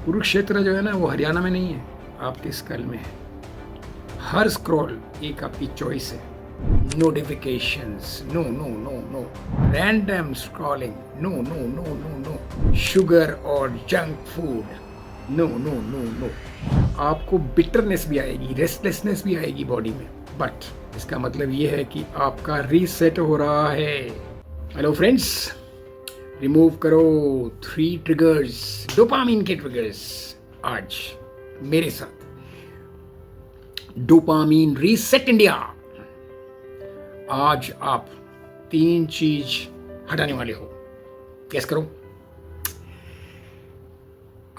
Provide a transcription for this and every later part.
कुरुक्षेत्र जो है ना वो हरियाणा में नहीं है, आपके स्कल में है। हर स्क्रॉल एक आपकी चॉइस है। Notifications no no no no, random scrolling no no no no no, sugar और junk food no no no no. आपको बिटरनेस भी आएगी, रेस्टलेसनेस भी आएगी बॉडी में, बट इसका मतलब ये है कि आपका रीसेट हो रहा है। हेलो फ्रेंड्स, रिमूव करो 3 ट्रिगर्स, डोपामिन के ट्रिगर्स आज मेरे साथ। Dopamine reset India. आज आप 3 चीज हटाने वाले हो। गेस करो।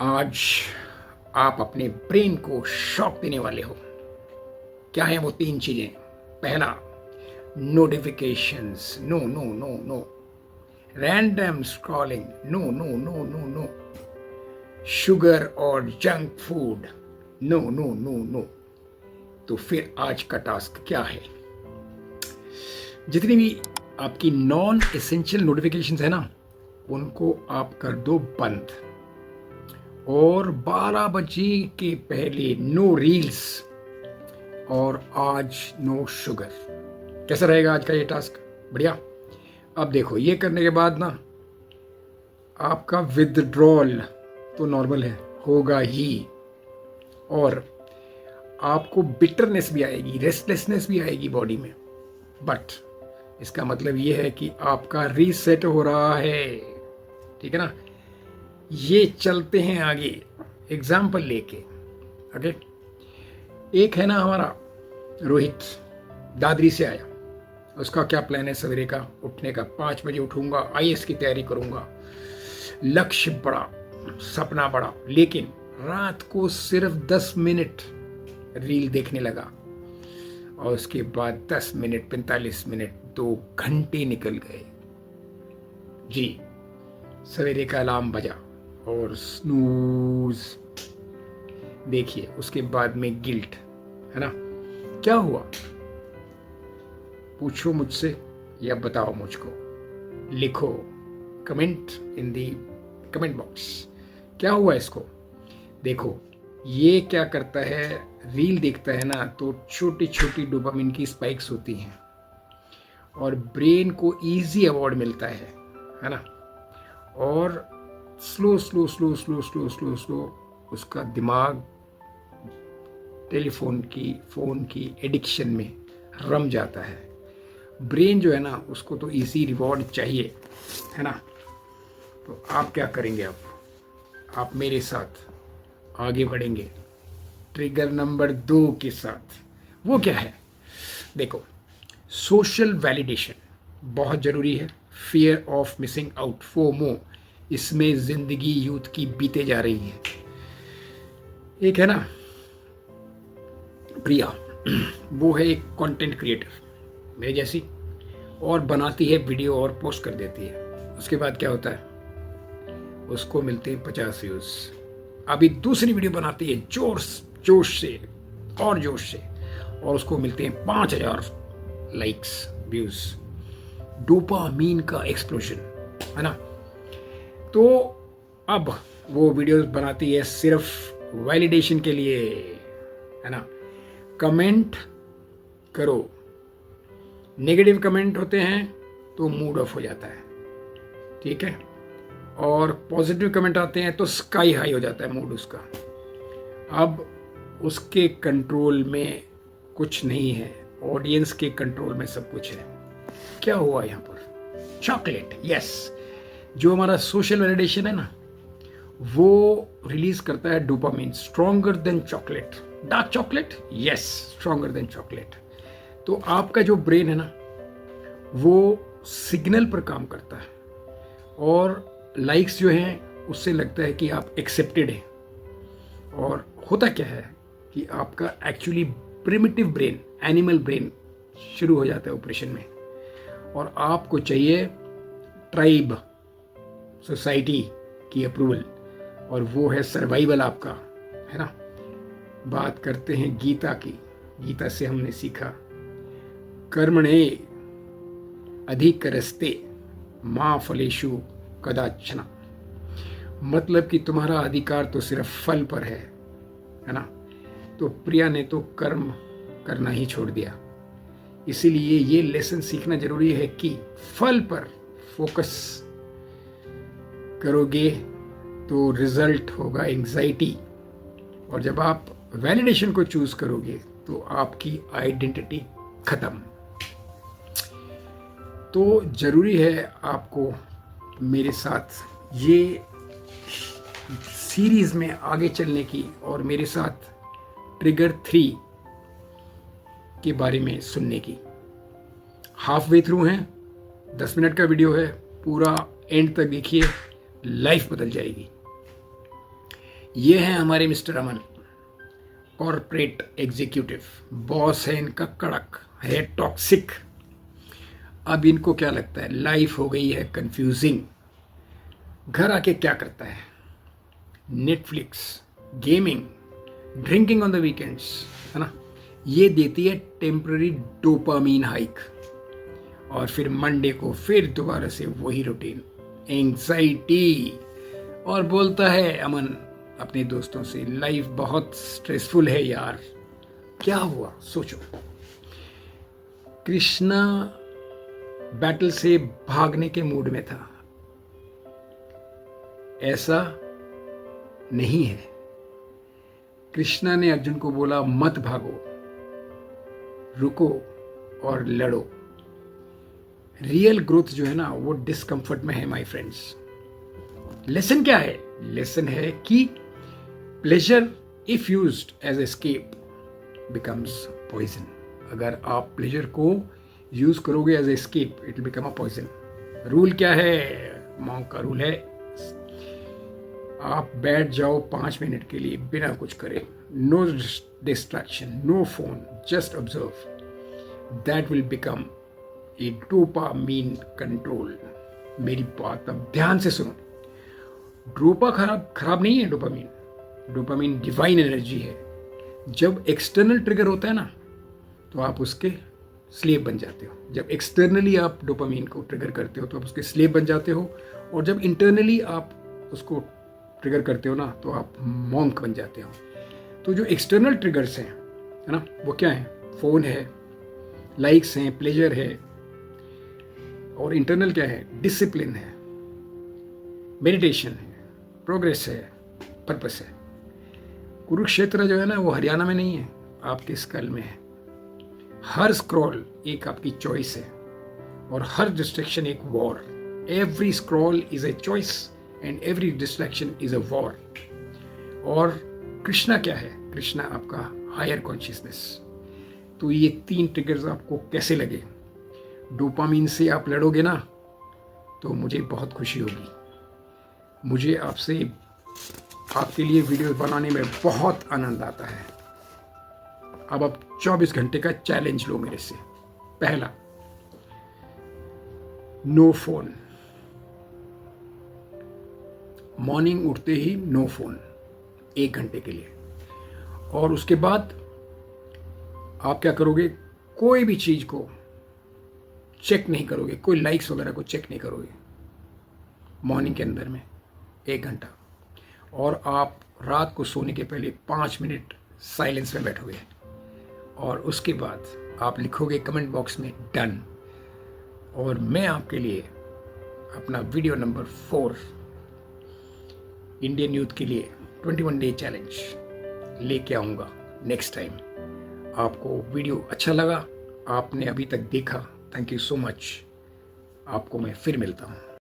आज आप अपने ब्रेन को शॉक देने वाले हो। क्या है वो 3 चीजें? पहला, notifications no no no no, random scrolling no no no no no, sugar और junk food no no no no. तो फिर आज का टास्क क्या है? जितनी भी आपकी नॉन एसेंशियल नोटिफिकेशंस है ना, उनको आप कर दो बंद, और 12 बजे के पहले नो रील्स, और आज नो शुगर। कैसा रहेगा आज का ये टास्क? बढ़िया। अब देखो, ये करने के बाद ना आपका विथड्रॉल तो नॉर्मल है, होगा ही, और आपको बिटरनेस भी आएगी, रेस्टलेसनेस भी आएगी बॉडी में, बट इसका मतलब ये है कि आपका रीसेट हो रहा है। ठीक है ना? ये चलते हैं आगे एग्जाम्पल लेके। ओके, एक है ना हमारा रोहित, दादरी से आया। उसका क्या प्लान है सवेरे का उठने का? 5 बजे उठूंगा, आईएएस की तैयारी करूंगा, लक्ष्य बड़ा, सपना बड़ा, लेकिन रात को सिर्फ 10 मिनट रील देखने लगा, और उसके बाद 10 मिनट, 45 मिनट, 2 घंटे निकल गए जी। सवेरे का अलार्म बजा और स्नूज। देखिए, उसके बाद में गिल्ट, है ना? क्या हुआ? पूछो मुझसे या बताओ मुझको, लिखो comment in the comment box. क्या हुआ इसको? देखो, ये क्या करता है, रील देखता है ना, तो छोटी छोटी डोपामिन की स्पाइक्स होती हैं, और ब्रेन को इजी अवार्ड मिलता है ना? और slow slow slow slow slow slow slow उसका दिमाग टेलीफोन की, फोन की एडिक्शन में रम जाता है। ब्रेन जो है ना, उसको तो इजी रिवॉर्ड चाहिए, है ना? तो आप क्या करेंगे? अब आप मेरे साथ आगे बढ़ेंगे ट्रिगर नंबर 2 के साथ। वो क्या है? देखो, सोशल वैलिडेशन बहुत जरूरी है। Fear of missing out, FOMO, इसमें जिंदगी यूथ की बीते जा रही है। एक है ना प्रिया, वो है एक कंटेंट क्रिएटर मेरे जैसी, और बनाती है वीडियो और पोस्ट कर देती है। उसके बाद क्या होता है? उसको मिलते हैं 50 व्यूज। अभी दूसरी वीडियो बनाती है जोश से और जोश से, और उसको मिलते हैं 5000 लाइक्स, व्यूज। डोपामीन का एक्सप्लोजन, है ना? तो अब वो वीडियोस बनाती है सिर्फ वैलिडेशन के लिए, है ना? कमेंट करो, नेगेटिव कमेंट होते हैं तो मूड ऑफ हो जाता है, ठीक है? और पॉजिटिव कमेंट आते हैं तो स्काई हाई हो जाता है मूड उसका। अब उसके कंट्रोल में कुछ नहीं है, ऑडियंस के कंट्रोल में सब कुछ है। क्या हुआ यहाँ पर? Chocolate, yes. जो हमारा सोशल वैलिडेशन है ना, वो रिलीज करता है dopamine, stronger than chocolate. Dark chocolate, yes, stronger than chocolate. तो आपका जो ब्रेन है ना, वो सिग्नल पर काम करता है, और लाइक्स जो हैं उससे लगता है कि आप एक्सेप्टेड हैं। और होता क्या है कि आपका actually primitive brain, animal brain शुरू हो जाता है ऑपरेशन में, और आपको चाहिए ट्राइब, सोसाइटी की अप्रूवल, और वो है सर्वाइवल आपका, है ना? बात करते हैं गीता की। गीता से हमने सीखा, कर्मणे अधिकरस्ते मा फलेषु कदाचन। मतलब कि तुम्हारा अधिकार तो सिर्फ फल पर है ना। तो प्रिया ने तो कर्म करना ही छोड़ दिया। इसीलिए ये लेसन सीखना जरूरी है कि फल पर फोकस करोगे तो रिजल्ट होगा एंजाइटी, और जब आप वैलिडेशन को चूज करोगे तो आपकी आइडेंटिटी खत्म। तो जरूरी है आपको मेरे साथ ये सीरीज में आगे चलने की और मेरे साथ ट्रिगर 3 के बारे में सुनने की। हाफ वे थ्रू हैं, 10 मिनट का वीडियो है, पूरा एंड तक देखिए, लाइफ बदल जाएगी। ये है हमारे मिस्टर अमन, कॉर्पोरेट एग्जीक्यूटिव, बॉस है इनका कड़क, है टॉक्सिक। अब इनको क्या लगता है, लाइफ हो गई है कंफ्यूजिंग। घर आके क्या करता है, Netflix, gaming, drinking on the weekends, है ना। ये देती है टेम्पररी डोपामीन हाइक, और फिर मंडे को फिर दोबारा से वही रूटीन, एंग्जाइटी। और बोलता है अमन अपने दोस्तों से, लाइफ बहुत स्ट्रेसफुल है यार। क्या हुआ सोचो, कृष्णा बैटल से भागने के मूड में था, ऐसा नहीं है। कृष्णा ने अर्जुन को बोला मत भागो, रुको और लड़ो। रियल ग्रोथ जो है ना वो डिस्कंफर्ट में है माय फ्रेंड्स। लेसन क्या है, लेसन है कि pleasure if used as escape becomes poison. अगर आप प्लेजर को यूज करोगे as escape, it will become a poison. Rule क्या है, मॉन्क का रूल है, आप बैठ जाओ 5 मिनट के लिए बिना कुछ करे, no distraction, no phone, just observe, that will become a dopamine control. मेरी बात अब ध्यान से सुनो, खराब नहीं है डोपामीन। डोपामीन डिवाइन एनर्जी है। जब एक्सटर्नल ट्रिगर होता है ना तो आप उसके स्लेव बन जाते हो। जब एक्सटर्नली आप डोपामीन को ट्रिगर करते हो तो आप उसके स्लेव बन जाते हो, और जब इंटरनली आप उसको ट्रिगर करते हो ना तो आप मॉन्क बन जाते हो। तो जो एक्सटर्नल ट्रिगर्स हैं, है ना, वो क्या है, फोन है, लाइक्स हैं, प्लेजर है, और इंटरनल क्या है, डिसिप्लिन है, मेडिटेशन है, प्रोग्रेस है, पर्पस है। कुरुक्षेत्र जो है ना वो हरियाणा में नहीं है, आपके स्कल में है। हर स्क्रॉल एक आपकी चॉइस है, और हर डिस्ट्रैक्शन एक war. Every scroll is a choice and every distraction is a war. और कृष्णा क्या है, कृष्णा आपका हायर कॉन्शियसनेस। तो ये 3 ट्रिगर्स आपको कैसे लगे, डोपामीन से आप लड़ोगे ना तो मुझे बहुत खुशी होगी। मुझे आपके लिए वीडियो बनाने में बहुत आनंद आता है। अब आप 24 घंटे का चैलेंज लो मेरे से। पहला, नो फोन, मॉर्निंग उठते ही नो फोन 1 घंटे के लिए। और उसके बाद आप क्या करोगे, कोई भी चीज को चेक नहीं करोगे, कोई लाइक्स वगैरह को चेक नहीं करोगे मॉर्निंग के अंदर में 1 घंटा। और आप रात को सोने के पहले 5 मिनट साइलेंस में बैठोगे, और उसके बाद आप लिखोगे कमेंट बॉक्स में डन। और मैं आपके लिए अपना वीडियो नंबर 4 इंडियन यूथ के लिए 21 डे चैलेंज लेके आऊँगा नेक्स्ट टाइम। आपको वीडियो अच्छा लगा, आपने अभी तक देखा, थैंक यू सो मच। आपको मैं फिर मिलता हूँ।